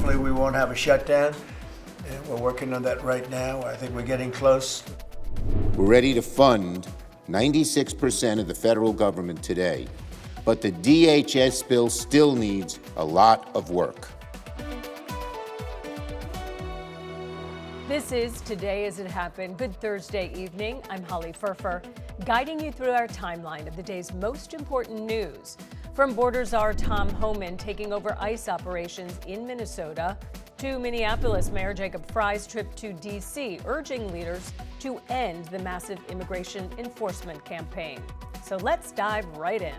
hopefully we won't have a shutdown. And we're working on that right now. I think we're getting close. We're ready to fund 96% of the federal government today, but the DHS bill still needs a lot of work. This is Today as It Happened. Good Thursday evening. I'm Holly Furfer, guiding you through our timeline of the day's most important news. From border czar Tom Homan taking over ICE operations in Minnesota, to Minneapolis Mayor Jacob Fry's trip to D.C., urging leaders to end the massive immigration enforcement campaign. So let's dive right in.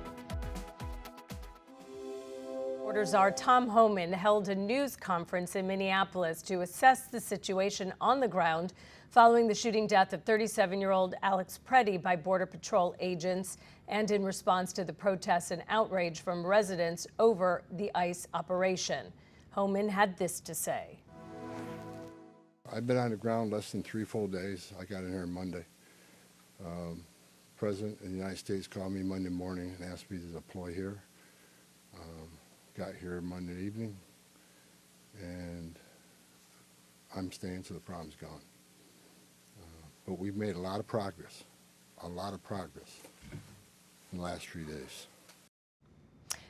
Border czar Tom Homan held a news conference in Minneapolis to assess the situation on the ground following the shooting death of 37-year-old Alex Preddy by Border Patrol agents and in response to the protests and outrage from residents over the ICE operation. Homan had this to say. I've been on the ground less than 3 full days. I got in here Monday. President of the United States called me Monday morning and asked me to deploy here. Got here Monday evening, and I'm staying till the problem's gone. But we've made a lot of progress in the last 3 days.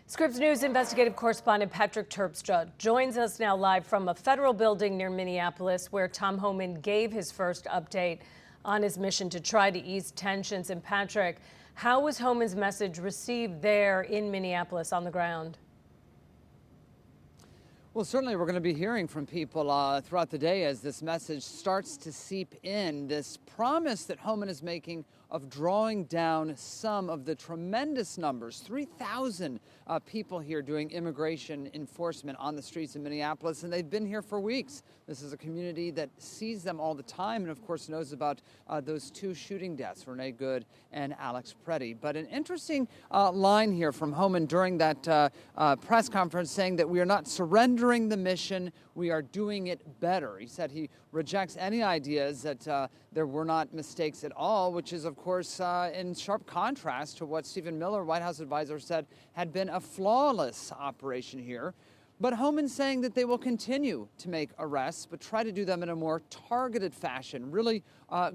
Scripps News investigative correspondent Patrick Terpstra joins us now live from a federal building near Minneapolis where Tom Homan gave his first update on his mission to try to ease tensions. And Patrick, how was Homan's message received there in Minneapolis on the ground? Well, certainly we're going to be hearing from people throughout the day as this message starts to seep in. This promise that Homan is making of drawing down some of the tremendous numbers, 3,000 people here doing immigration enforcement on the streets in Minneapolis, and they've been here for weeks. This is a community that sees them all the time and, of course, knows about those 2 shooting deaths, Renee Good and Alex Preddy. But an interesting line here from Homan during that press conference saying that we are not surrendering the mission, we are doing it better. He said he rejects any ideas that there were not mistakes at all, which is, of course, in sharp contrast to what Stephen Miller, White House advisor, said had been a flawless operation here. But Homan saying that they will continue to make arrests, but try to do them in a more targeted fashion, really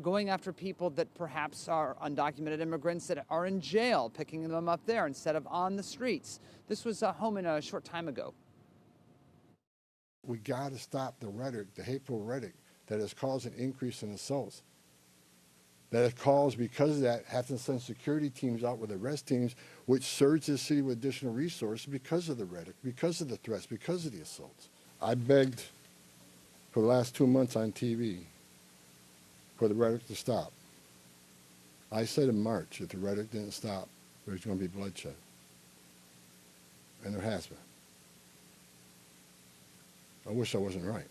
going after people that perhaps are undocumented immigrants that are in jail, picking them up there instead of on the streets. This was Homan a short time ago. We got to stop the rhetoric, the hateful rhetoric that has caused an increase in assaults. That has caused, because of that, have to send security teams out with arrest teams, which surge the city with additional resources because of the rhetoric, because of the threats, because of the assaults. I begged for the last 2 months on TV for the rhetoric to stop. I said in March, if the rhetoric didn't stop, there's going to be bloodshed. And there has been. I wish I wasn't right.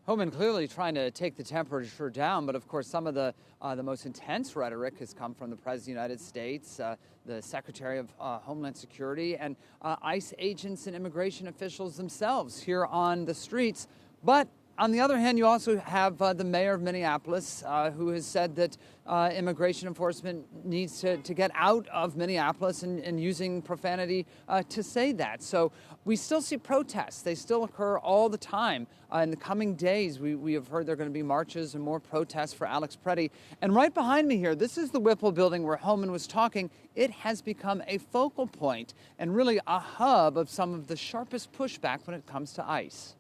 Homan clearly trying to take the temperature down, but of course some of the most intense rhetoric has come from the President of the United States, the Secretary of Homeland Security, and ICE agents and immigration officials themselves here on the streets. But on the other hand, you also have the mayor of Minneapolis who has said that immigration enforcement needs to get out of Minneapolis and using profanity to say that. So we still see protests. They still occur all the time. In the coming days, we have heard there are going to be marches and more protests for Alex Preddy. And right behind me here, this is the Whipple building where Homan was talking. It has become a focal point and really a hub of some of the sharpest pushback when it comes to ICE.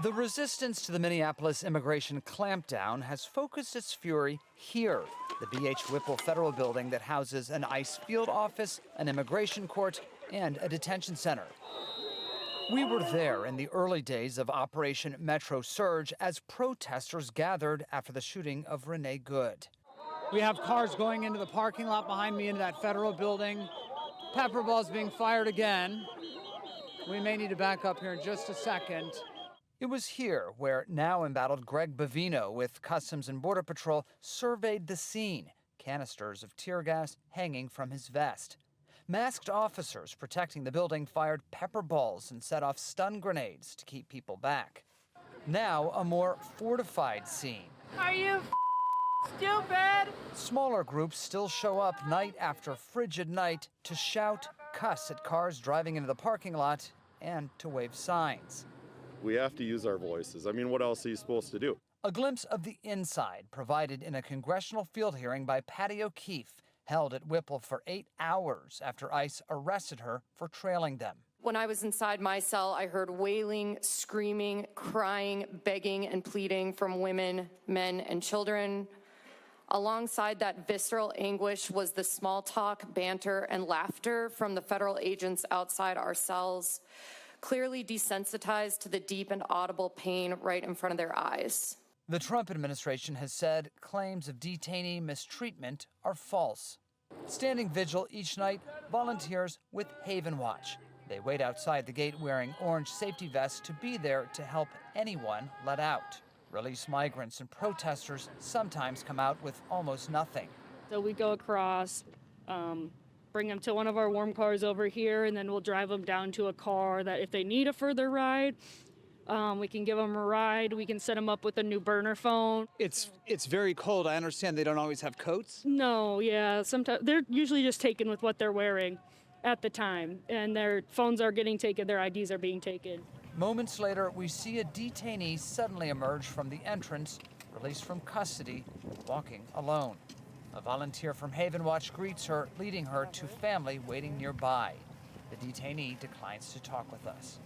The resistance to the Minneapolis immigration clampdown has focused its fury here, the B.H. Whipple Federal Building that houses an ICE field office, an immigration court, and a detention center. We were there in the early days of Operation Metro Surge as protesters gathered after the shooting of Renee Good. We have cars going into the parking lot behind me into that federal building. Pepper balls being fired again. We may need to back up here in just a second. It was here where now embattled Greg Bavino with Customs and Border Patrol surveyed the scene, canisters of tear gas hanging from his vest. Masked officers protecting the building fired pepper balls and set off stun grenades to keep people back. Now a more fortified scene. Are you stupid? Smaller groups still show up night after frigid night to shout, cuss at cars driving into the parking lot and to wave signs. We have to use our voices. I mean, what else are you supposed to do? A glimpse of the inside provided in a congressional field hearing by Patty O'Keefe, held at Whipple for 8 hours after ICE arrested her for trailing them. When I was inside my cell, I heard wailing, screaming, crying, begging, and pleading from women, men, and children. Alongside that visceral anguish was the small talk, banter, and laughter from the federal agents outside our cells, clearly desensitized to the deep and audible pain right in front of their eyes. The Trump administration has said claims of detainee mistreatment are false. Standing vigil each night, volunteers with Haven Watch. They wait outside the gate wearing orange safety vests to be there to help anyone let out. Release migrants and protesters sometimes come out with almost nothing. So we go across, bring them to one of our warm cars over here, and then we'll drive them down to a car that if they need a further ride, we can give them a ride. We can set them up with a new burner phone. It's very cold. I understand they don't always have coats. No, yeah, sometimes they're usually just taken with what they're wearing at the time, and their phones are getting taken, their IDs are being taken. Moments later, we see a detainee suddenly emerge from the entrance, released from custody, walking alone. A volunteer from Haven Watch greets her, leading her to family waiting nearby. The detainee declines to talk with us.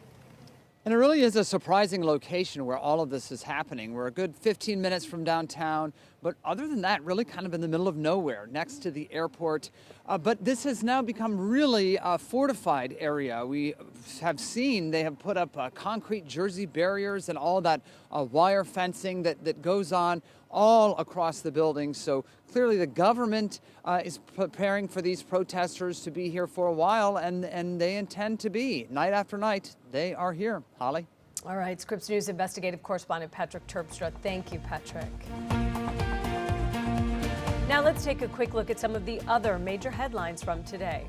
And it really is a surprising location where all of this is happening. We're a good 15 minutes from downtown, but other than that, really kind of in the middle of nowhere, next to the airport. But this has now become really a fortified area. We have seen they have put up concrete Jersey barriers and all that wire fencing that goes on all across the building. So clearly the government is preparing for these protesters to be here for a while, and they intend to be. Night after night, they are here. Holly? All right, Scripps News investigative correspondent Patrick Terpstra. Thank you, Patrick. Now let's take a quick look at some of the other major headlines from today.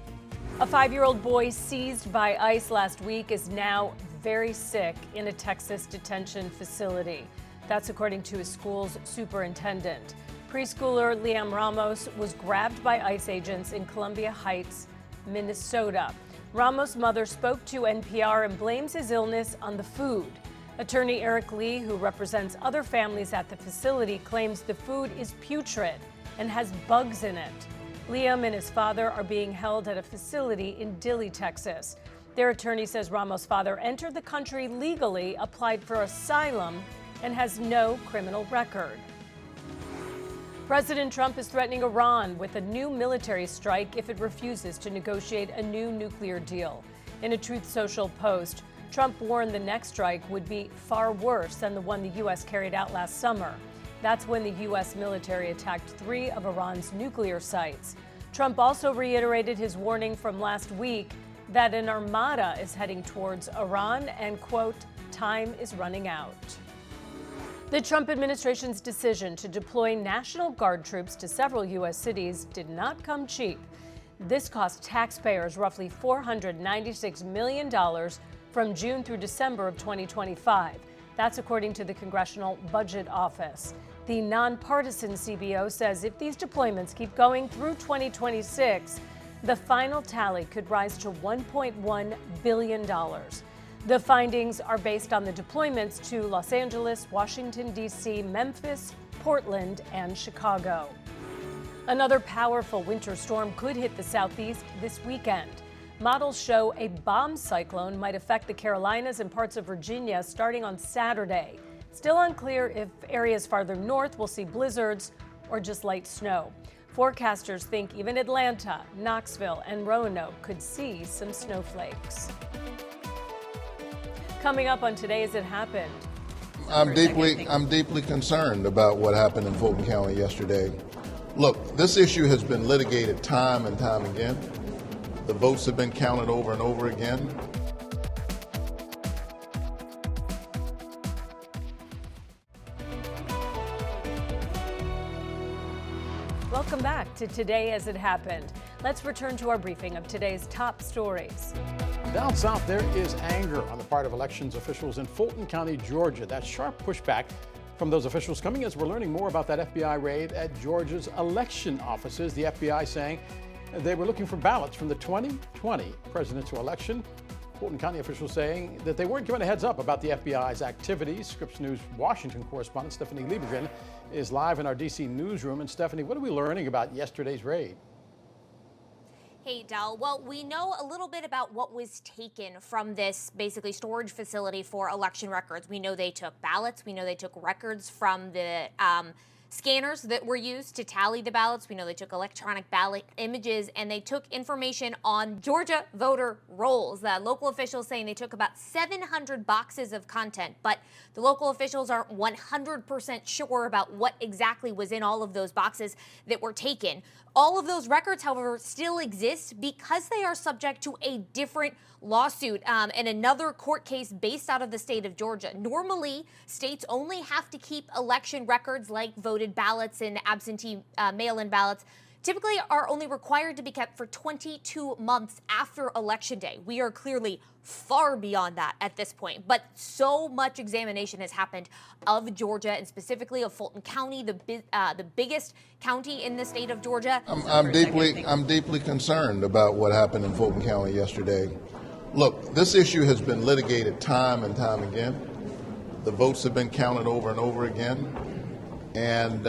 A 5-year-old boy seized by ICE last week is now very sick in a Texas detention facility. That's according to his school's superintendent. Preschooler Liam Ramos was grabbed by ICE agents in Columbia Heights, Minnesota. Ramos' mother spoke to NPR and blames his illness on the food. Attorney Eric Lee, who represents other families at the facility, claims the food is putrid and has bugs in it. Liam and his father are being held at a facility in Dilley, Texas. Their attorney says Ramos' father entered the country legally, applied for asylum, and has no criminal record. President Trump is threatening Iran with a new military strike if it refuses to negotiate a new nuclear deal. In a Truth Social post, Trump warned the next strike would be far worse than the one the U.S. carried out last summer. That's when the U.S. military attacked 3 of Iran's nuclear sites. Trump also reiterated his warning from last week that an armada is heading towards Iran and, quote, time is running out. The Trump administration's decision to deploy National Guard troops to several U.S. cities did not come cheap. This cost taxpayers roughly $496 million from June through December of 2025. That's according to the Congressional Budget Office. The nonpartisan CBO says if these deployments keep going through 2026, the final tally could rise to $1.1 billion. The findings are based on the deployments to Los Angeles, Washington, D.C., Memphis, Portland, and Chicago. Another powerful winter storm could hit the Southeast this weekend. Models show a bomb cyclone might affect the Carolinas and parts of Virginia starting on Saturday. Still unclear if areas farther north will see blizzards or just light snow. Forecasters think even Atlanta, Knoxville, and Roanoke could see some snowflakes. Coming up on Today as It Happened. I'm deeply concerned about what happened in Fulton County yesterday. Look, this issue has been litigated time and time again. The votes have been counted over and over again. Welcome back to Today as It Happened. Let's return to our briefing of today's top stories. Down south, there is anger on the part of elections officials in Fulton County, Georgia. That sharp pushback from those officials coming as we're learning more about that FBI raid at Georgia's election offices. The FBI saying They were looking for ballots from the 2020 presidential election. Fulton County officials saying that they weren't given a heads up about the FBI's activities. Scripps News Washington correspondent Stephanie Liebergen is live in our D.C. newsroom. And Stephanie, what are we learning about yesterday's raid? Hey, Del. Well, we know a little bit about what was taken from this basically storage facility for election records. We know they took ballots. We know they took records from the scanners that were used to tally the ballots. We know they took electronic ballot images, and they took information on Georgia voter rolls. Local officials saying they took about 700 boxes of content, but the local officials aren't 100% sure about what exactly was in all of those boxes that were taken. All of those records, however, still exist because they are subject to a different lawsuit and another court case based out of the state of Georgia. Normally, states only have to keep election records like voted ballots and absentee mail-in ballots typically are only required to be kept for 22 months after Election Day. We are clearly far beyond that at this point, but so much examination has happened of Georgia and specifically of Fulton County, the biggest county in the state of Georgia. I'm deeply concerned about what happened in Fulton County yesterday. Look, this issue has been litigated time and time again. The votes have been counted over and over again, and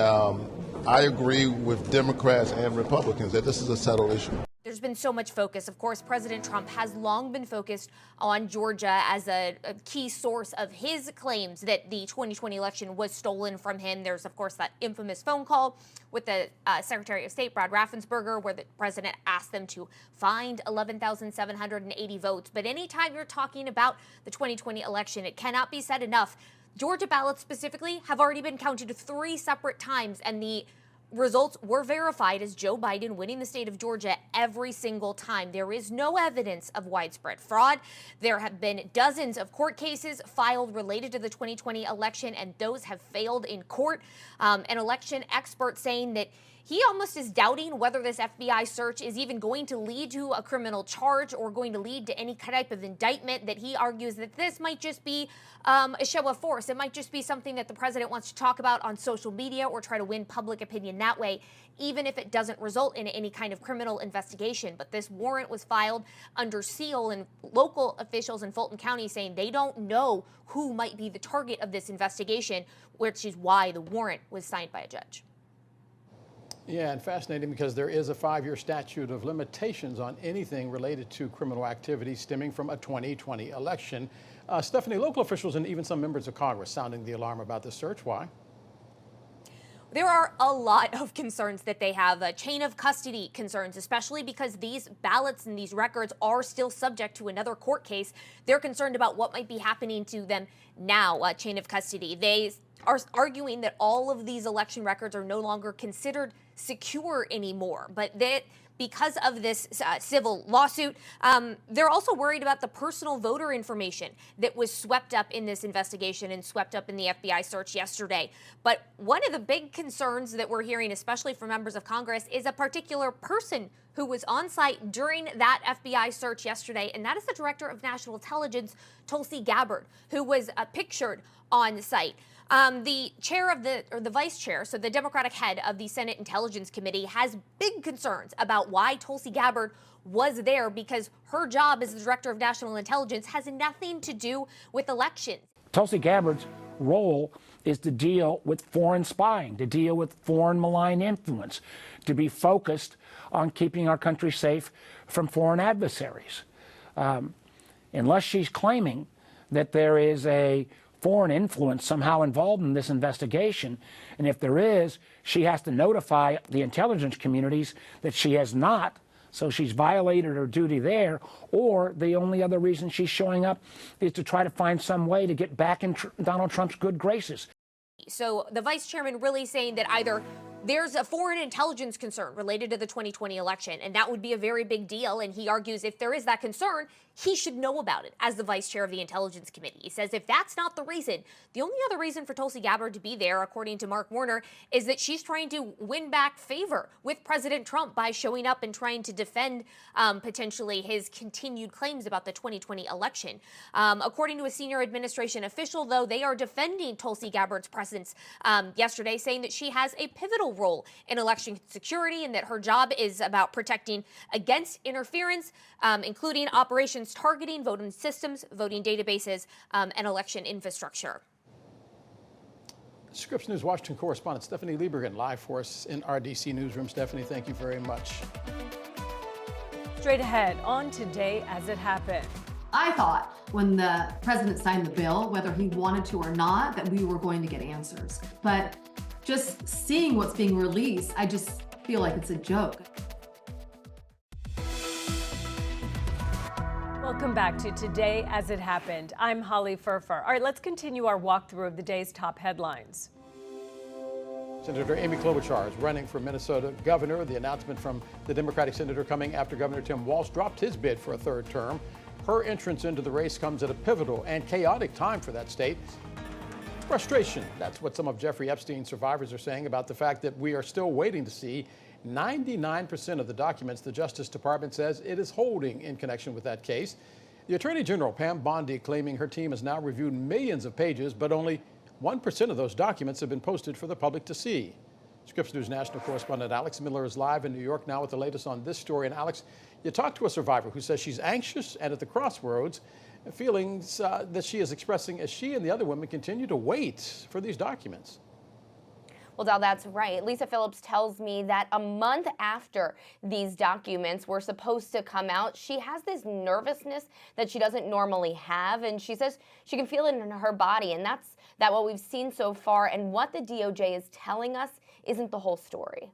I agree with Democrats and Republicans that this is a settled issue. There's been so much focus. Of course, President Trump has long been focused on Georgia as a key source of his claims that the 2020 election was stolen from him. There's, of course, that infamous phone call with the Secretary of State, Brad Raffensperger, where the president asked them to find 11,780 votes. But anytime you're talking about the 2020 election, it cannot be said enough. Georgia ballots specifically have already been counted 3 separate times, and the results were verified as Joe Biden winning the state of Georgia every single time. There is no evidence of widespread fraud. There have been dozens of court cases filed related to the 2020 election, and those have failed in court. An election expert saying that he almost is doubting whether this FBI search is even going to lead to a criminal charge or going to lead to any type of indictment, that he argues that this might just be a show of force. It might just be something that the president wants to talk about on social media or try to win public opinion that way, even if it doesn't result in any kind of criminal investigation. But this warrant was filed under seal, and local officials in Fulton County saying they don't know who might be the target of this investigation, which is why the warrant was signed by a judge. Yeah, and fascinating because there is a 5-year statute of limitations on anything related to criminal activity stemming from a 2020 election. Stephanie, local officials and even some members of Congress sounding the alarm about this search. Why? There are a lot of concerns that they have, chain of custody concerns, especially because these ballots and these records are still subject to another court case. They're concerned about what might be happening to them now, chain of custody. They are arguing that all of these election records are no longer considered secure anymore, but that because of this civil lawsuit, they're also worried about the personal voter information that was swept up in this investigation and swept up in the FBI search yesterday. But one of the big concerns that we're hearing, especially from members of Congress, is a particular person who was on site during that FBI search yesterday, and that is the Director of National Intelligence, Tulsi Gabbard, who was pictured on site. The chair of the vice chair, so the Democratic head of the Senate Intelligence Committee, has big concerns about why Tulsi Gabbard was there, because her job as the Director of National Intelligence has nothing to do with elections. Tulsi Gabbard's role is to deal with foreign spying, to deal with foreign malign influence, to be focused on keeping our country safe from foreign adversaries. Unless she's claiming that there is a foreign influence somehow involved in this investigation, and if there is, she has to notify the intelligence communities that she has not, so she's violated her duty there, or the only other reason she's showing up is to try to find some way to get back in Donald Trump's good graces. So the vice chairman really saying that either there's a foreign intelligence concern related to the 2020 election, and that would be a very big deal. And he argues if there is that concern, he should know about it as the vice chair of the Intelligence Committee. He says if that's not the reason, the only other reason for Tulsi Gabbard to be there, according to Mark Warner, is that she's trying to win back favor with President Trump by showing up and trying to defend potentially his continued claims about the 2020 election. According to a senior administration official, though, they are defending Tulsi Gabbard's presence yesterday, saying that she has a pivotal role in election security and that her job is about protecting against interference, including operations targeting voting systems, voting databases, and election infrastructure. Scripps News Washington correspondent Stephanie Liebergen live for us in our DC newsroom. Stephanie, thank you very much. Straight ahead on Today as It Happened. I thought when the president signed the bill, whether he wanted to or not, that we were going to get answers. But just seeing what's being released, I just feel like it's a joke. Welcome back to Today as It Happened. I'm Holly Furfer. All right, let's continue our walkthrough of the day's top headlines. Senator Amy Klobuchar is running for Minnesota governor. The announcement from the Democratic senator coming after Governor Tim Walz dropped his bid for a third term. Her entrance into the race comes at a pivotal and chaotic time for that state. Frustration. That's what some of Jeffrey Epstein's survivors are saying about the fact that we are still waiting to see 99% of the documents the Justice Department says it is holding in connection with that case. The Attorney General, Pam Bondi, claiming her team has now reviewed millions of pages, but only 1% of those documents have been posted for the public to see. Scripps News national correspondent Alex Miller is live in New York now with the latest on this story. And Alex, you talked to a survivor who says she's anxious and at the crossroads, feelings that she is expressing as she and the other women continue to wait for these documents. Well, Dal, that's right. Lisa Phillips tells me that a month after these documents were supposed to come out, she has this nervousness that she doesn't normally have, and she says she can feel it in her body, and that's what we've seen so far, and what the DOJ is telling us isn't the whole story.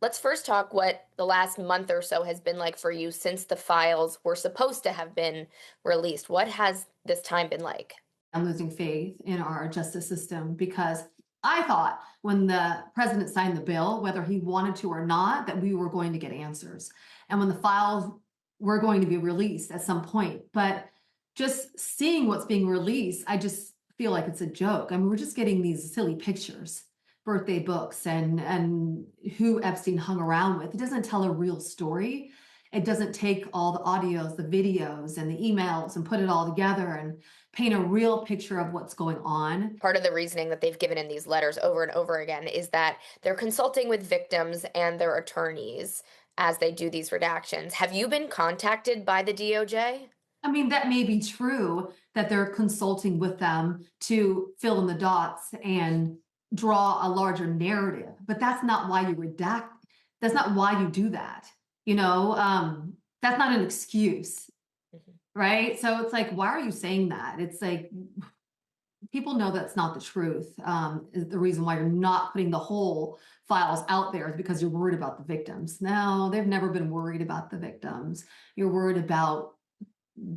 Let's first talk what the last month or so has been like for you since the files were supposed to have been released. What has this time been like? I'm losing faith in our justice system because I thought when the president signed the bill, whether he wanted to or not, that we were going to get answers. And when the files were going to be released at some point. But just seeing what's being released, I just feel like it's a joke. I mean, we're just getting these silly pictures, birthday books, and who Epstein hung around with. It doesn't tell a real story. It doesn't take all the audios, the videos, and the emails and put it all together and paint a real picture of what's going on. Part of the reasoning that they've given in these letters over and over again is that they're consulting with victims and their attorneys as they do these redactions. Have you been contacted by the DOJ? I mean, that may be true that they're consulting with them to fill in the dots and draw a larger narrative, but that's not why you redact. That's not why you do that. You know, that's not an excuse, right? So it's like, why are you saying that? It's like, people know that's not the truth. The reason why you're not putting the whole files out there is because you're worried about the victims. No, they've never been worried about the victims. You're worried about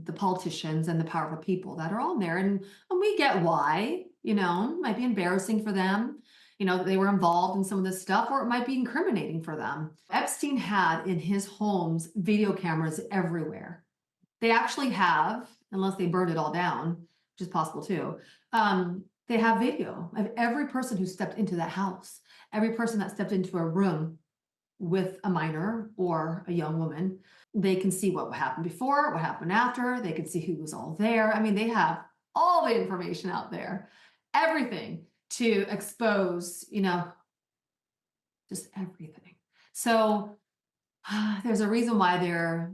the politicians and the powerful people that are on there. And we get why, you know, it might be embarrassing for them. You know, they were involved in some of this stuff, or it might be incriminating for them. Epstein had in his homes video cameras everywhere. They actually have, unless they burned it all down, which is possible too, they have video of every person who stepped into that house, every person that stepped into a room with a minor or a young woman. They can see what happened before, what happened after. They can see who was all there. I mean, they have all the information out there, everything, to expose, you know, just everything. So there's a reason why they're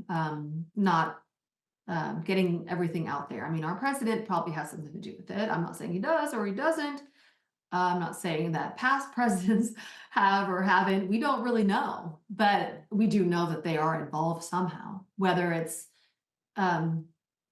not getting everything out there. I mean, our president probably has something to do with it. I'm not saying he does or he doesn't. I'm not saying that past presidents have or haven't. We don't really know, but we do know that they are involved somehow, whether it's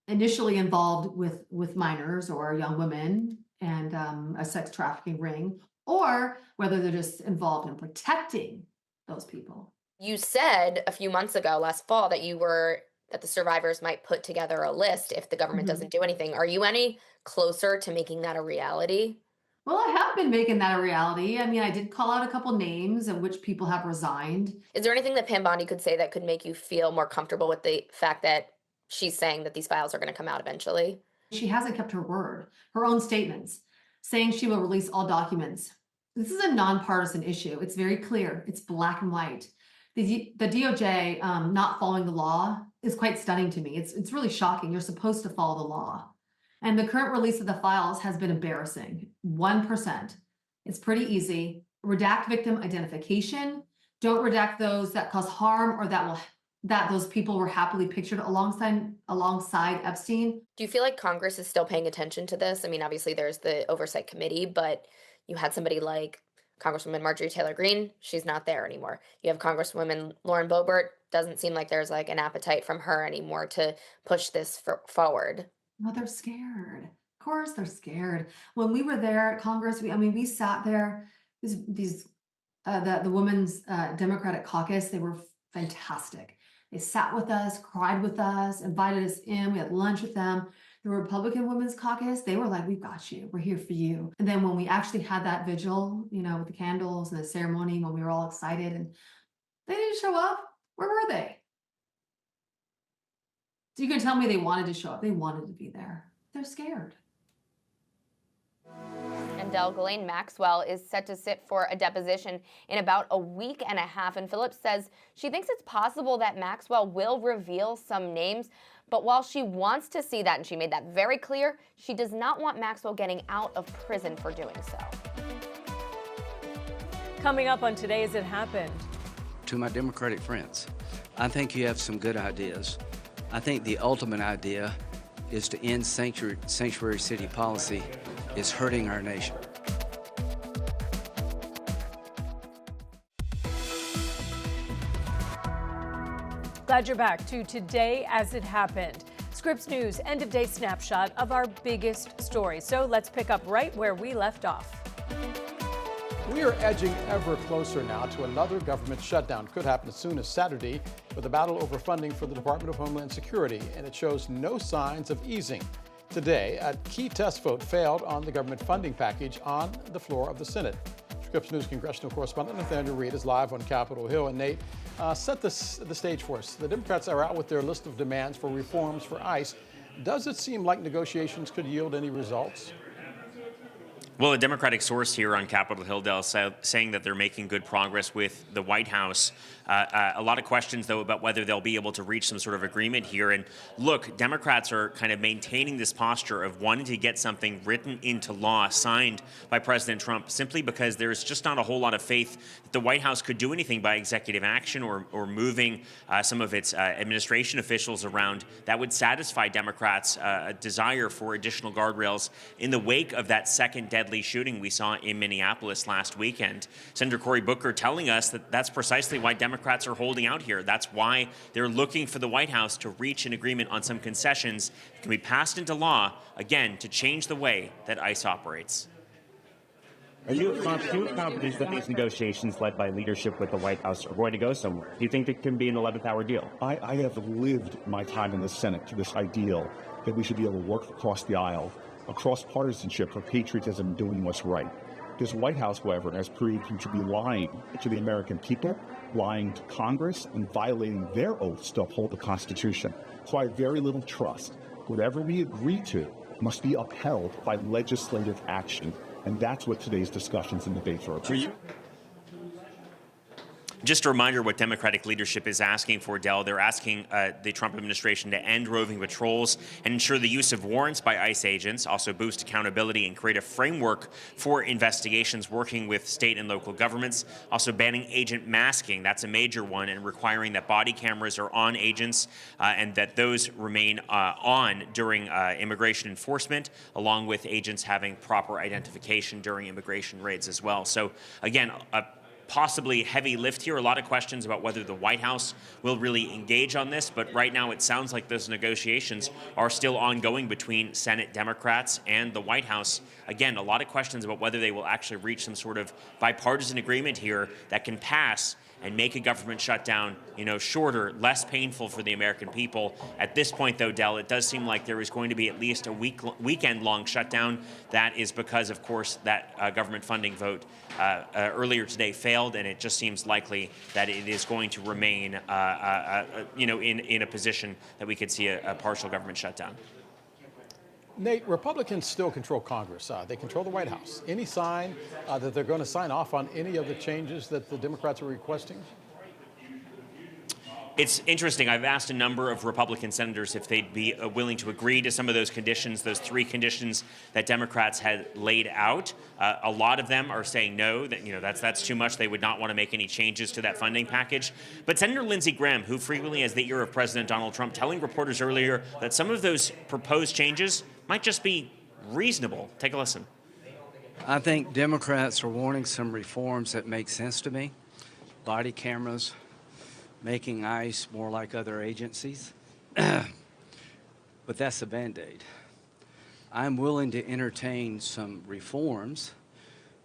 initially involved with minors or young women and a sex trafficking ring, or whether they're just involved in protecting those people. You said a few months ago, last fall, that the survivors might put together a list if the government doesn't do anything. Are you any closer to making that a reality? Well, I have been making that a reality. I mean, I did call out a couple names of which people have resigned. Is there anything that Pam Bondi could say that could make you feel more comfortable with the fact that she's saying that these files are going to come out eventually? She hasn't kept her word, her own statements, saying she will release all documents. This is a nonpartisan issue. It's very clear. It's black and white. The DOJ not following the law is quite stunning to me. It's really shocking. You're supposed to follow the law. And the current release of the files has been embarrassing. 1%. It's pretty easy. redact victim identification. Don't redact those that cause harm or that those people were happily pictured alongside Epstein. Do you feel like Congress is still paying attention to this? I mean, obviously there's the oversight committee, but you had somebody like Congresswoman Marjorie Taylor Greene. She's not there anymore. You have Congresswoman Lauren Boebert. Doesn't seem like there's like an appetite from her anymore to push this forward. No, they're scared. Of course they're scared. When we were there at Congress, we sat there, the Women's Democratic Caucus, they were fantastic. They sat with us, cried with us, invited us in. We had lunch with them. The Republican Women's Caucus, they were like, we've got you. We're here for you. And then when we actually had that vigil, with the candles and the ceremony, when we were all excited and they didn't show up, where were they? So you can tell me they wanted to show up. They wanted to be there. They're scared. And Ghislaine Maxwell is set to sit for a deposition in about a week and a half. And Phillips says she thinks it's possible that Maxwell will reveal some names. But while she wants to see that, and she made that very clear, she does not want Maxwell getting out of prison for doing so. Coming up on Today as It Happened. To my Democratic friends, I think you have some good ideas. I think the ultimate idea is to end sanctuary city policy. Is hurting our nation. Glad you're back to Today as It Happened. Scripps News end of day snapshot of our biggest story. So let's pick up right where we left off. We are edging ever closer now to another government shutdown. Could happen as soon as Saturday with a battle over funding for the Department of Homeland Security, and it shows no signs of easing. Today, a key test vote failed on the government funding package on the floor of the Senate. Scripps News congressional correspondent Nathaniel Reed is live on Capitol Hill. And Nate, set the stage for us. The Democrats are out with their list of demands for reforms for ICE. Does it seem like negotiations could yield any results? Well, a Democratic source here on Capitol Hill, Dell, saying that they're making good progress with the White House. A lot of questions, though, about whether they'll be able to reach some sort of agreement here. And look, Democrats are kind of maintaining this posture of wanting to get something written into law, signed by President Trump, simply because there's just not a whole lot of faith that the White House could do anything by executive action or moving some of its administration officials around that would satisfy Democrats' desire for additional guardrails in the wake of that second deadly shooting we saw in Minneapolis last weekend. Senator Cory Booker telling us that that's precisely why Democrats are holding out here. That's why they're looking for the White House to reach an agreement on some concessions that can be passed into law, again, to change the way that ICE operates. Are you confident that these negotiations led by leadership with the White House are going to go somewhere? Do you think it can be an 11th hour deal? I have lived my time in the Senate to this ideal that we should be able to work across the aisle, across partisanship for patriotism and doing what's right. This White House, however, has proved to be lying to the American people, lying to Congress, and violating their oaths to uphold the Constitution. So I have very little trust. Whatever we agree to must be upheld by legislative action. And that's what today's discussions and debates are about. Just a reminder what Democratic leadership is asking for, Dell. They're asking the Trump administration to end roving patrols and ensure the use of warrants by ICE agents, also boost accountability and create a framework for investigations working with state and local governments, also banning agent masking. That's a major one, and requiring that body cameras are on agents and that those remain on during immigration enforcement, along with agents having proper identification during immigration raids as well. So again, possibly heavy lift here. A lot of questions about whether the White House will really engage on this, but right now it sounds like those negotiations are still ongoing between Senate Democrats and the White House. Again, a lot of questions about whether they will actually reach some sort of bipartisan agreement here that can pass and make a government shutdown, shorter, less painful for the American people. At this point, though, Dell, it does seem like there is going to be at least a weekend-long shutdown. That is because, of course, that government funding vote earlier today failed, and it just seems likely that it is going to remain, in a position that we could see a partial government shutdown. Nate, Republicans still control Congress. They control the White House. Any sign that they're going to sign off on any of the changes that the Democrats are requesting? It's interesting. I've asked a number of Republican senators if they'd be willing to agree to some of those conditions, those 3 conditions that Democrats had laid out. A lot of them are saying no, that that's too much. They would not want to make any changes to that funding package. But Senator Lindsey Graham, who frequently has the ear of President Donald Trump, telling reporters earlier that some of those proposed changes might just be reasonable. Take a listen. I think Democrats are wanting some reforms that make sense to me. Body cameras, making ICE more like other agencies. But that's a Band-Aid. I'm willing to entertain some reforms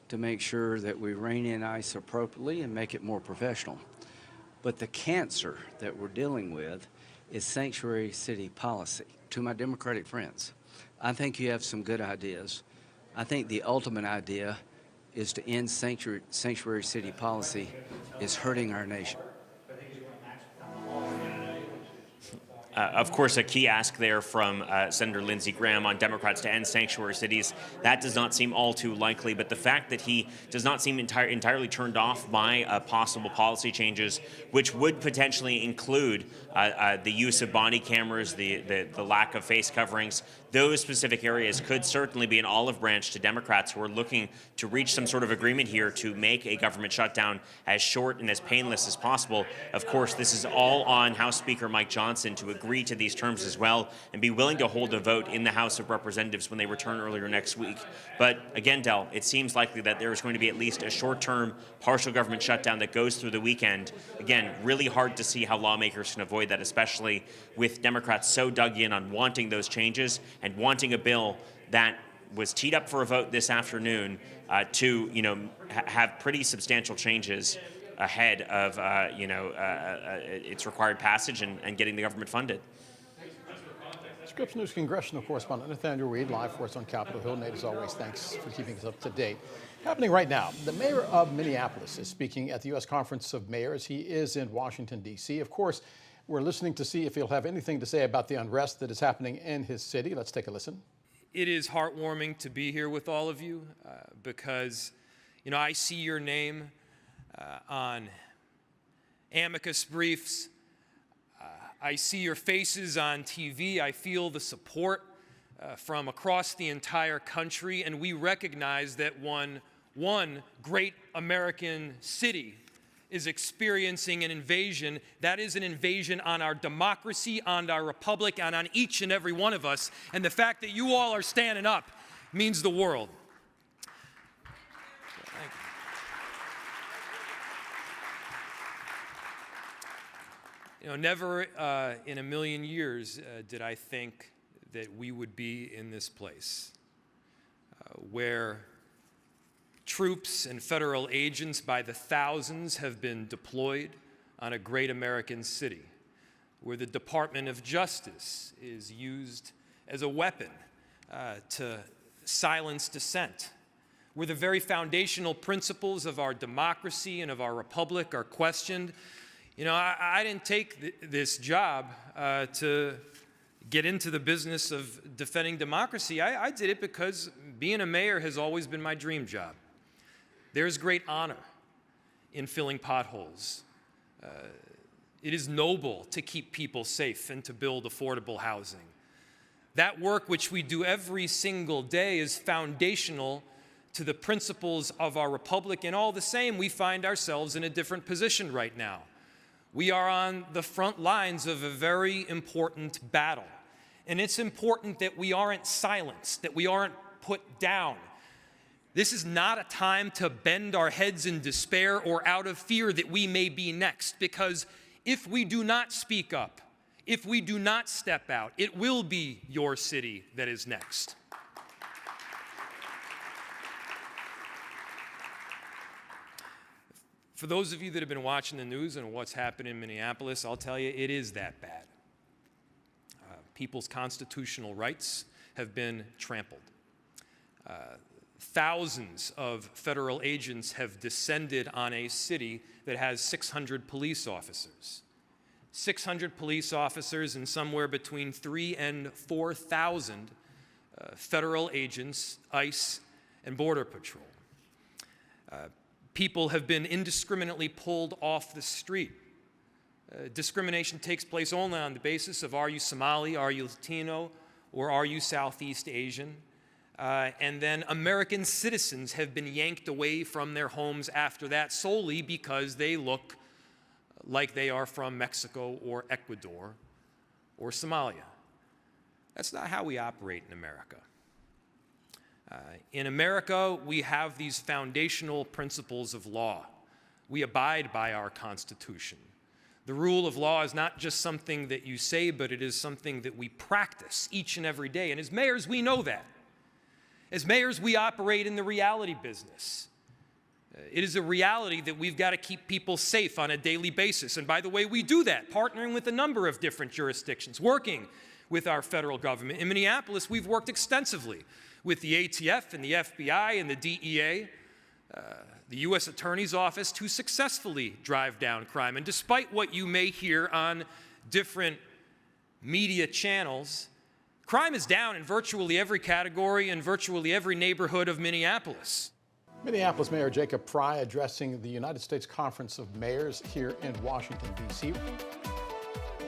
to make sure that we rein in ICE appropriately and make it more professional. But the cancer that we're dealing with is sanctuary city policy. To my Democratic friends, I think you have some good ideas. I think the ultimate idea is to end sanctuary city policy is hurting our nation. Of course, a key ask there from Senator Lindsey Graham on Democrats to end sanctuary cities. That does not seem all too likely, but the fact that he does not seem entirely turned off by possible policy changes, which would potentially include the use of body cameras, the lack of face coverings, those specific areas could certainly be an olive branch to Democrats who are looking to reach some sort of agreement here to make a government shutdown as short and as painless as possible. Of course, this is all on House Speaker Mike Johnson to agree to these terms as well and be willing to hold a vote in the House of Representatives when they return earlier next week. But again, Del, it seems likely that there is going to be at least a short-term partial government shutdown that goes through the weekend. Again, really hard to see how lawmakers can avoid that, especially with Democrats so dug in on wanting those changes and wanting a bill that was teed up for a vote this afternoon to, have pretty substantial changes ahead of, its required passage and getting the government funded. Scripps News congressional correspondent Nathaniel Reed, live for us on Capitol Hill. Nate, as always, thanks for keeping us up to date. Happening right now, the mayor of Minneapolis is speaking at the U.S. Conference of Mayors. He is in Washington, D.C. Of course, we're listening to see if he'll have anything to say about the unrest that is happening in his city. Let's take a listen. It is heartwarming to be here with all of you because, I see your name on amicus briefs. I see your faces on TV. I feel the support from across the entire country, and we recognize that one great American city is experiencing an invasion. That is an invasion on our democracy, on our republic, and on each and every one of us. And the fact that you all are standing up means the world. Never in a million years did I think that we would be in this place where troops and federal agents by the thousands have been deployed on a great American city, where the Department of Justice is used as a weapon to silence dissent, where the very foundational principles of our democracy and of our republic are questioned. I didn't take this job to get into the business of defending democracy. I did it because being a mayor has always been my dream job. There is great honor in filling potholes. It is noble to keep people safe and to build affordable housing. That work which we do every single day is foundational to the principles of our republic, and all the same, we find ourselves in a different position right now. We are on the front lines of a very important battle, and it's important that we aren't silenced, that we aren't put down. This is not a time to bend our heads in despair or out of fear that we may be next, because if we do not speak up, if we do not step out, it will be your city that is next. For those of you that have been watching the news and what's happened in Minneapolis, I'll tell you, it is that bad. People's constitutional rights have been trampled. Thousands of federal agents have descended on a city that has 600 police officers. 600 police officers and somewhere between 3,000 and 4,000 federal agents, ICE, and Border Patrol. People have been indiscriminately pulled off the street. Discrimination takes place only on the basis of are you Somali, are you Latino, or are you Southeast Asian? And then American citizens have been yanked away from their homes after that solely because they look like they are from Mexico or Ecuador or Somalia. That's not how we operate in America. In America, we have these foundational principles of law. We abide by our Constitution. The rule of law is not just something that you say, but it is something that we practice each and every day. And as mayors, we know that. As mayors, we operate in the reality business. It is a reality that we've got to keep people safe on a daily basis. And by the way, we do that, partnering with a number of different jurisdictions, working with our federal government. In Minneapolis, we've worked extensively with the ATF and the FBI and the DEA, the U.S. Attorney's Office, to successfully drive down crime. And despite what you may hear on different media channels, crime is down in virtually every category and virtually every neighborhood of Minneapolis. Minneapolis Mayor Jacob Fry addressing the United States Conference of Mayors here in Washington, D.C.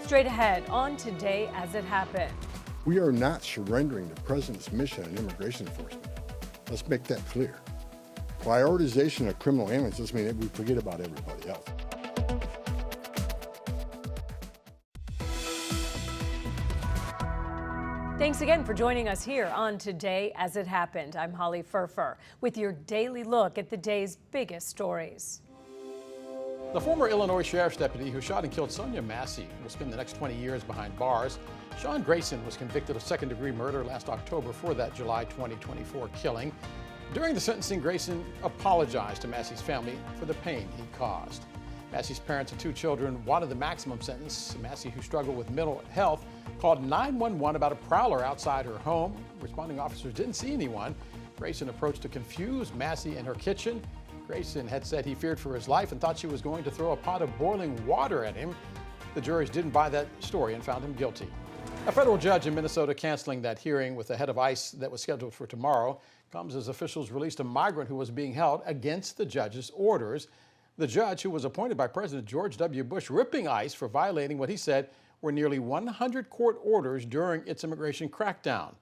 Straight ahead on Today as It Happened. We are not surrendering the president's mission on immigration enforcement. Let's make that clear. Prioritization of criminal aliens doesn't mean that we forget about everybody else. Thanks again for joining us here on Today as It Happened. I'm Holly Furfer with your daily look at the day's biggest stories. The former Illinois sheriff's deputy who shot and killed Sonia Massey will spend the next 20 years behind bars. Sean Grayson was convicted of second-degree murder last October for that July 2024 killing. During the sentencing, Grayson apologized to Massey's family for the pain he caused. Massey's parents and 2 children wanted the maximum sentence. Massey, who struggled with mental health, called 911 about a prowler outside her home. Responding officers didn't see anyone. Grayson approached to confuse Massey in her kitchen. Grayson had said he feared for his life and thought she was going to throw a pot of boiling water at him. The juries didn't buy that story and found him guilty. A federal judge in Minnesota canceling that hearing with the head of ICE that was scheduled for tomorrow comes as officials released a migrant who was being held against the judge's orders. The judge, who was appointed by President George W. Bush, ripping ICE for violating what he said were nearly 100 court orders during its immigration crackdown.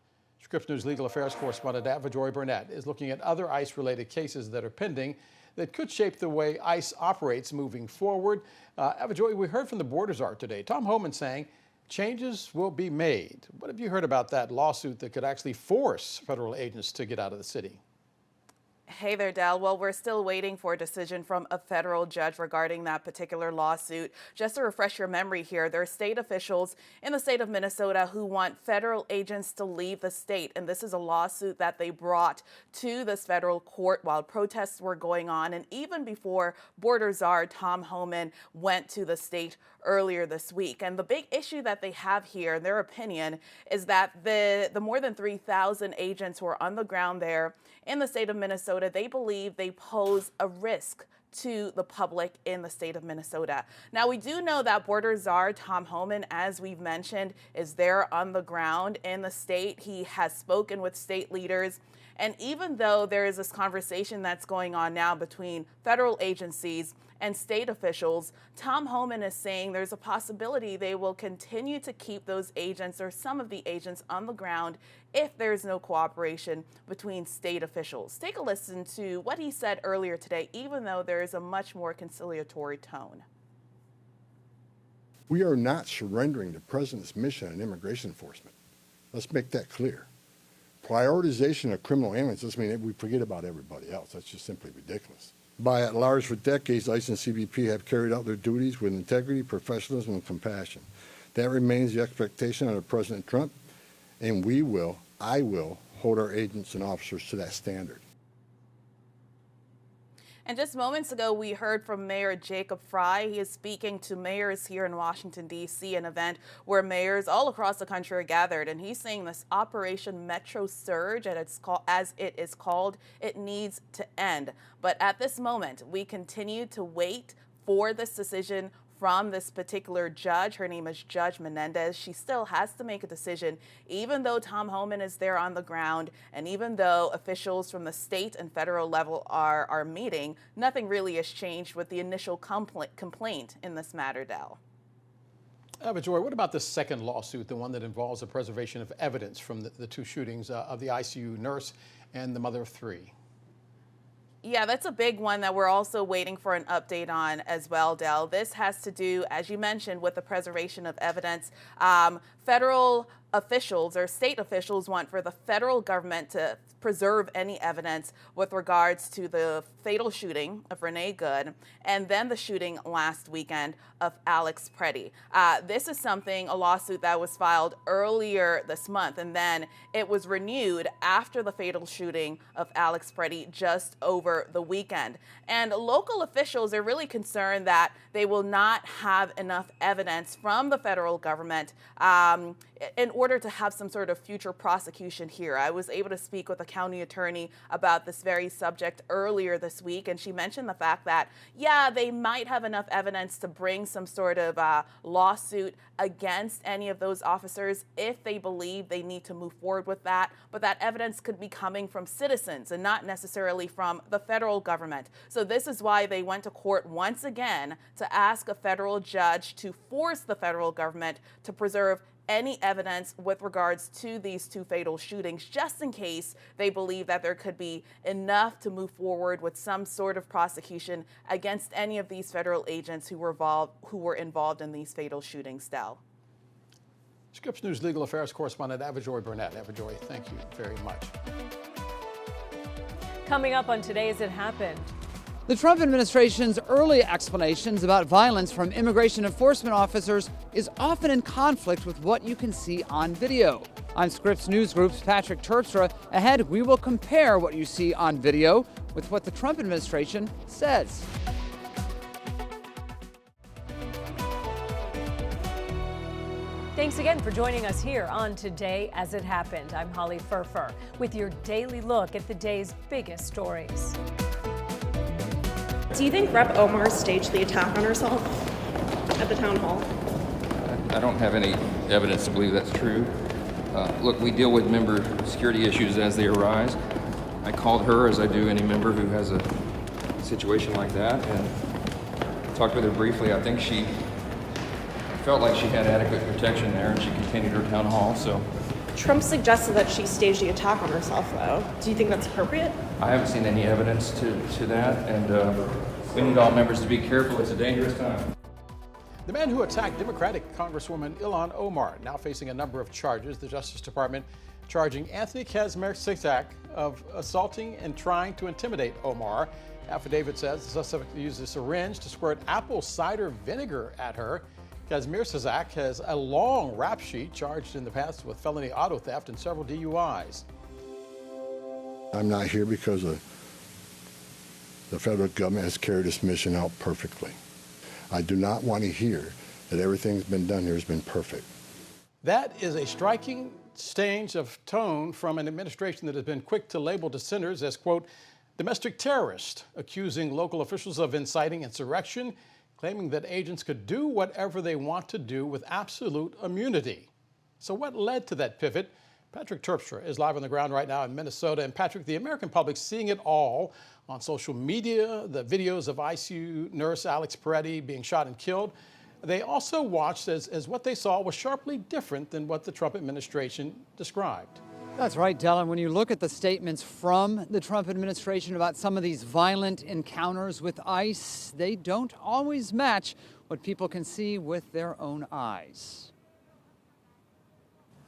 Scripps News legal affairs correspondent Avajoy Burnett is looking at other ICE-related cases that are pending that could shape the way ICE operates moving forward. Avajoy, we heard from the border czar today, Tom Homan, saying changes will be made. What have you heard about that lawsuit that could actually force federal agents to get out of the city? Hey there, Dal. Well, we're still waiting for a decision from a federal judge regarding that particular lawsuit. Just to refresh your memory here, there are state officials in the state of Minnesota who want federal agents to leave the state. And this is a lawsuit that they brought to this federal court while protests were going on. And even before border czar Tom Homan went to the state earlier this week. And the big issue that they have here, in their opinion, is that the more than 3,000 agents who are on the ground there in the state of Minnesota, they believe they pose a risk to the public in the state of Minnesota. Now, we do know that border czar Tom Homan, as we've mentioned, is there on the ground in the state. He has spoken with state leaders. And even though there is this conversation that's going on now between federal agencies and state officials, Tom Homan is saying there's a possibility they will continue to keep those agents or some of the agents on the ground if there's no cooperation between state officials. Take a listen to what he said earlier today, even though there is a much more conciliatory tone. We are not surrendering the president's mission on immigration enforcement. Let's make that clear. Prioritization of criminal aliens doesn't mean that we forget about everybody else. That's just simply ridiculous. By and large, for decades, ICE and CBP have carried out their duties with integrity, professionalism, and compassion. That remains the expectation under President Trump, and I will, hold our agents and officers to that standard. And just moments ago, we heard from Mayor Jacob Fry. He is speaking to mayors here in Washington, D.C., an event where mayors all across the country are gathered. And he's saying this Operation Metro Surge, as it is called, it needs to end. But at this moment, we continue to wait for this decision from this particular judge. Her name is Judge Menendez. She still has to make a decision, even though Tom Homan is there on the ground, and even though officials from the state and federal level are meeting, nothing really has changed with the initial complaint in this matter, Dell. Joy, what about the second lawsuit, the one that involves the preservation of evidence from the two shootings of the ICU nurse and the mother of three? Yeah, that's a big one that we're also waiting for an update on as well, Del. This has to do, as you mentioned, with the preservation of evidence. Federal officials or state officials want for the federal government to preserve any evidence with regards to the fatal shooting of Renee Good and then the shooting last weekend of Alex Preddy. This is a lawsuit that was filed earlier this month, and then it was renewed after the fatal shooting of Alex Preddy just over the weekend. And local officials are really concerned that they will not have enough evidence from the federal government in order to have some sort of future prosecution here. I was able to speak with a county attorney about this very subject earlier this week, and she mentioned the fact that, yeah, they might have enough evidence to bring some sort of lawsuit against any of those officers if they believe they need to move forward with that, but that evidence could be coming from citizens and not necessarily from the federal government. So this is why they went to court once again to ask a federal judge to force the federal government to preserve any evidence with regards to these two fatal shootings, just in case they believe that there could be enough to move forward with some sort of prosecution against any of these federal agents who were involved in these fatal shootings. Del. Scripps News legal affairs correspondent Avajoy Burnett. Avajoy, thank you very much. Coming up on Today as It Happened. The Trump administration's early explanations about violence from immigration enforcement officers is often in conflict with what you can see on video. I'm Scripps News Group's Patrick Terpstra. Ahead, we will compare what you see on video with what the Trump administration says. Thanks again for joining us here on Today as It Happened. I'm Holly Furfer with your daily look at the day's biggest stories. Do you think Rep. Omar staged the attack on herself at the town hall? I don't have any evidence to believe that's true. Look, we deal with member security issues as they arise. I called her, as I do any member who has a situation like that, and talked with her briefly. I think she felt like she had adequate protection there, and she continued her town hall. So Trump suggested that she staged the attack on herself, though. Do you think that's appropriate? I haven't seen any evidence to that, and we need all members to be careful. It's a dangerous time. The man who attacked Democratic Congresswoman Ilhan Omar now facing a number of charges. The Justice Department charging Anthony Kazmierczak of assaulting and trying to intimidate Omar. Affidavit says the suspect used a syringe to squirt apple cider vinegar at her. Kazmierczak has a long rap sheet, charged in the past with felony auto theft and several DUIs. I'm not here because the federal government has carried this mission out perfectly. I do not want to hear that everything that's been done here has been perfect. That is a striking change of tone from an administration that has been quick to label dissenters as, quote, domestic terrorists, accusing local officials of inciting insurrection, claiming that agents could do whatever they want to do with absolute immunity. So what led to that pivot? Patrick Terpstra is live on the ground right now in Minnesota. And Patrick, the American public seeing it all on social media, the videos of ICU nurse Alex Preddy being shot and killed. They also watched as what they saw was sharply different than what the Trump administration described. That's right, Dylan. When you look at the statements from the Trump administration about some of these violent encounters with ICE, they don't always match what people can see with their own eyes.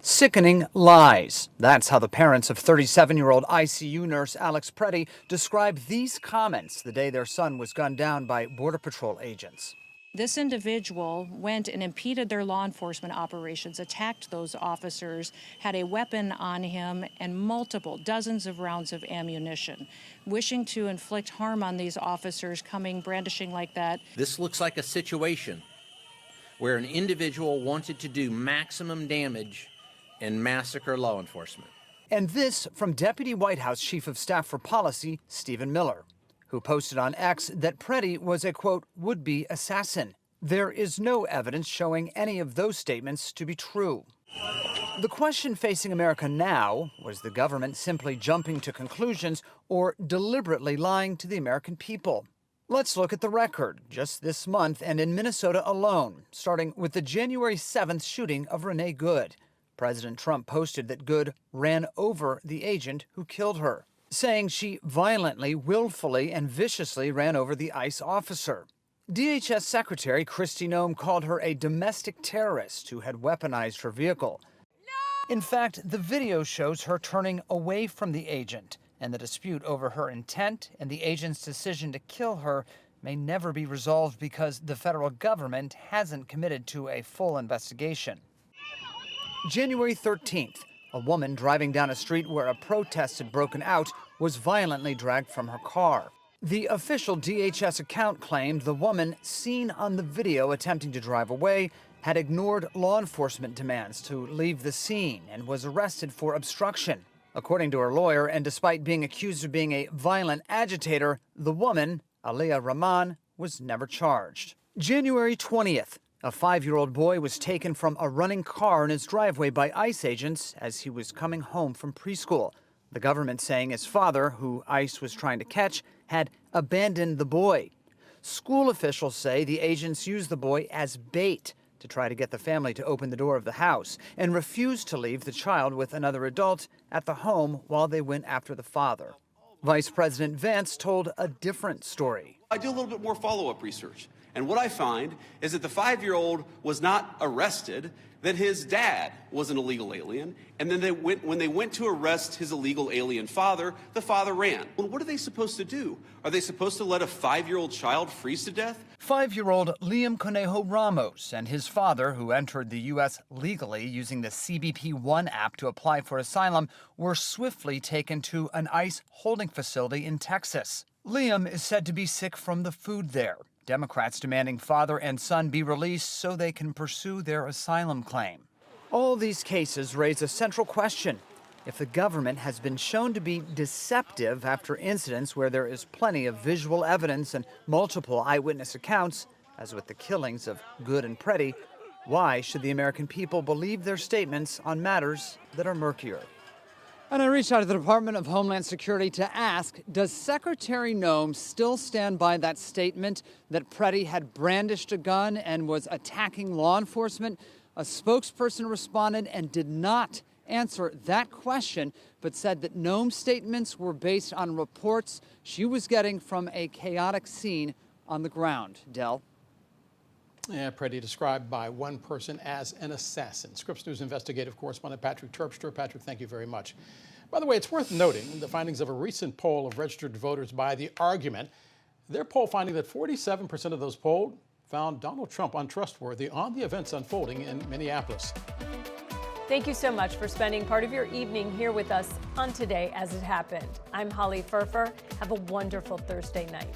Sickening lies. That's how the parents of 37-year-old ICU nurse Alex Preddy described these comments the day their son was gunned down by Border Patrol agents. This individual went and impeded their law enforcement operations, attacked those officers, had a weapon on him, and dozens of rounds of ammunition, wishing to inflict harm on these officers, brandishing like that. This looks like a situation where an individual wanted to do maximum damage and massacre law enforcement. And this from Deputy White House Chief of Staff for Policy, Stephen Miller, who posted on X that Preddy was a, quote, would-be assassin. There is no evidence showing any of those statements to be true. The question facing America now was the government simply jumping to conclusions or deliberately lying to the American people. Let's look at the record just this month and in Minnesota alone, starting with the January 7th shooting of Renee Good. President Trump posted that Good ran over the agent who killed her, saying she violently, willfully, and viciously ran over the ICE officer. DHS Secretary Kristi Noem called her a domestic terrorist who had weaponized her vehicle. In fact, the video shows her turning away from the agent, and the dispute over her intent and the agent's decision to kill her may never be resolved because the federal government hasn't committed to a full investigation. January 13th, a woman driving down a street where a protest had broken out was violently dragged from her car. The official DHS account claimed the woman seen on the video attempting to drive away had ignored law enforcement demands to leave the scene and was arrested for obstruction. According to her lawyer, and despite being accused of being a violent agitator, the woman, Aliyah Rahman, was never charged. January 20th, a 5-year-old boy was taken from a running car in his driveway by ICE agents as he was coming home from preschool. The government saying his father, who ICE was trying to catch, had abandoned the boy. School officials say the agents used the boy as bait to try to get the family to open the door of the house and refused to leave the child with another adult at the home while they went after the father. Vice President Vance told a different story. I do a little bit more follow-up research, and what I find is that the 5-year-old was not arrested, that his dad was an illegal alien, and then when they went to arrest his illegal alien father, the father ran. Well, what are they supposed to do? Are they supposed to let a 5-year-old child freeze to death? 5-year-old Liam Conejo Ramos and his father, who entered the U.S. legally using the CBP One app to apply for asylum, were swiftly taken to an ICE holding facility in Texas. Liam is said to be sick from the food there. Democrats demanding father and son be released so they can pursue their asylum claim. All these cases raise a central question. If the government has been shown to be deceptive after incidents where there is plenty of visual evidence and multiple eyewitness accounts, as with the killings of Good and Preddy, why should the American people believe their statements on matters that are murkier? And I reached out to the Department of Homeland Security to ask, does Secretary Noem still stand by that statement that Preddy had brandished a gun and was attacking law enforcement? A spokesperson responded and did not answer that question, but said that Noem's statements were based on reports she was getting from a chaotic scene on the ground. Del? Yeah, Preddy described by one person as an assassin. Scripps News investigative correspondent Patrick Terpstra. Patrick, thank you very much. By the way, it's worth noting the findings of a recent poll of registered voters by The Argument. Their poll finding that 47% of those polled found Donald Trump untrustworthy on the events unfolding in Minneapolis. Thank you so much for spending part of your evening here with us on Today as It Happened. I'm Holly Furfer. Have a wonderful Thursday night.